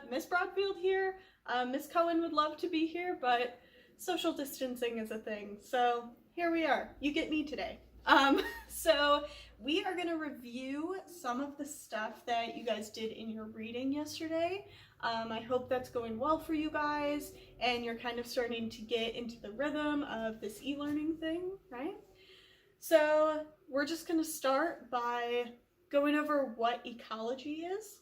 Miss Broadfield here. Miss Cohen would love to be here, but social distancing is a thing. So here we are. You get me today. So we are going to review some of the stuff that you guys did in your reading yesterday. I hope that's going well for you guys and you're kind of starting to get into the rhythm of this e-learning thing, right? So we're just going to start by going over what ecology is.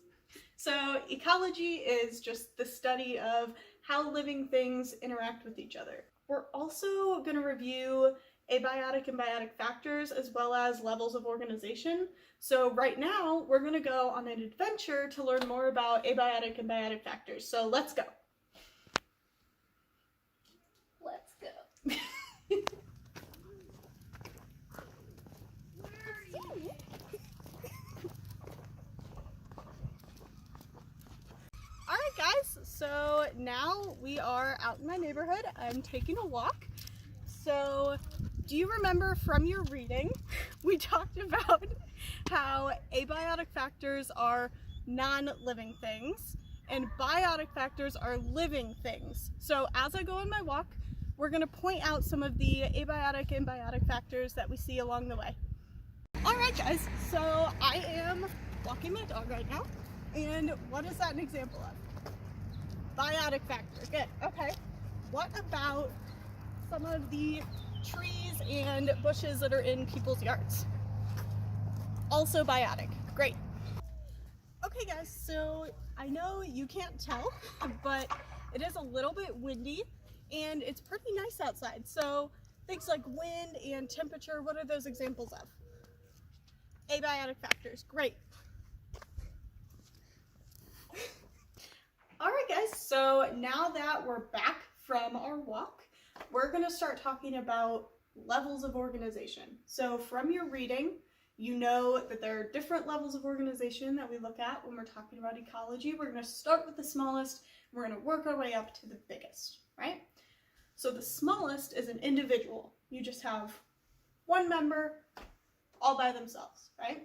So ecology is just the study of how living things interact with each other. We're also going to review abiotic and biotic factors as well as levels of organization. So right now we're going to go on an adventure to learn more about abiotic and biotic factors. So let's go. Let's go. Alright guys, so now we are out in my neighborhood. I'm taking a walk. So do you remember from your reading, we talked about how abiotic factors are non-living things and biotic factors are living things. So as I go on my walk, we're going to point out some of the abiotic and biotic factors that we see along the way. Alright guys, so I am walking my dog right now, and what is that an example of? Biotic factor, good, okay. What about some of the trees and bushes that are in people's yards? Also biotic, great. Okay guys, so I know you can't tell, but it is a little bit windy and it's pretty nice outside. So things like wind and temperature, what are those examples of? Abiotic factors, great. Alright guys, so now that we're back from our walk, we're going to start talking about levels of organization. So from your reading, you know that there are different levels of organization that we look at when we're talking about ecology. We're going to start with the smallest, and we're going to work our way up to the biggest, right? So the smallest is an individual. You just have one member all by themselves, right?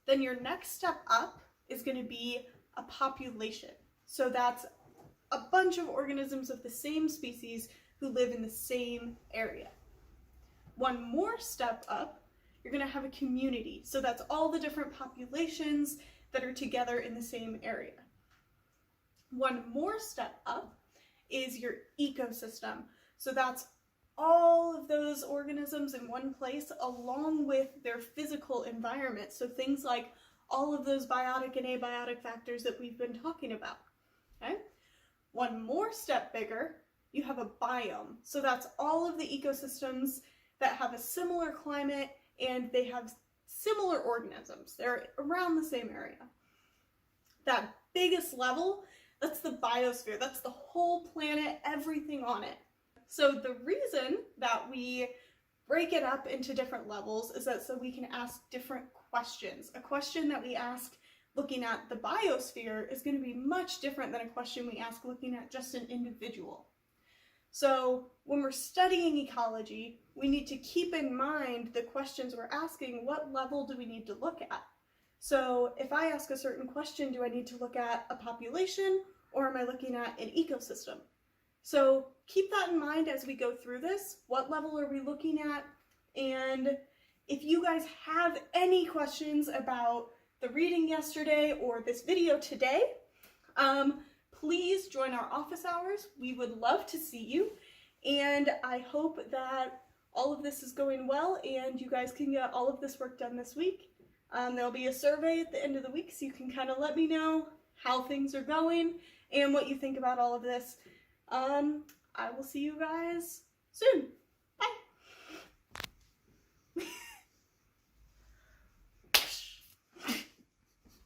Then your next step up is going to be a population. So that's a bunch of organisms of the same species who live in the same area. One more step up, you're going to have a community. So that's all the different populations that are together in the same area. One more step up is your ecosystem. So that's all of those organisms in one place along with their physical environment. So things like all of those biotic and abiotic factors that we've been talking about. Okay? One more step bigger, you have a biome. So that's all of the ecosystems that have a similar climate and they have similar organisms. They're around the same area. That biggest level, that's the biosphere. That's the whole planet, everything on it. So the reason that we break it up into different levels is that so we can ask different questions. A question that we ask looking at the biosphere is going to be much different than a question we ask looking at just an individual. So when we're studying ecology, we need to keep in mind the questions we're asking, what level do we need to look at? So if I ask a certain question, do I need to look at a population or am I looking at an ecosystem? So keep that in mind as we go through this. What level are we looking at? And if you guys have any questions about the reading yesterday or this video today, please join our office hours. We would love to see you, and I hope that all of this is going well and you guys can get all of this work done this week. There'll be a survey at the end of the week so you can kind of let me know how things are going and what you think about all of this. I will see you guys soon.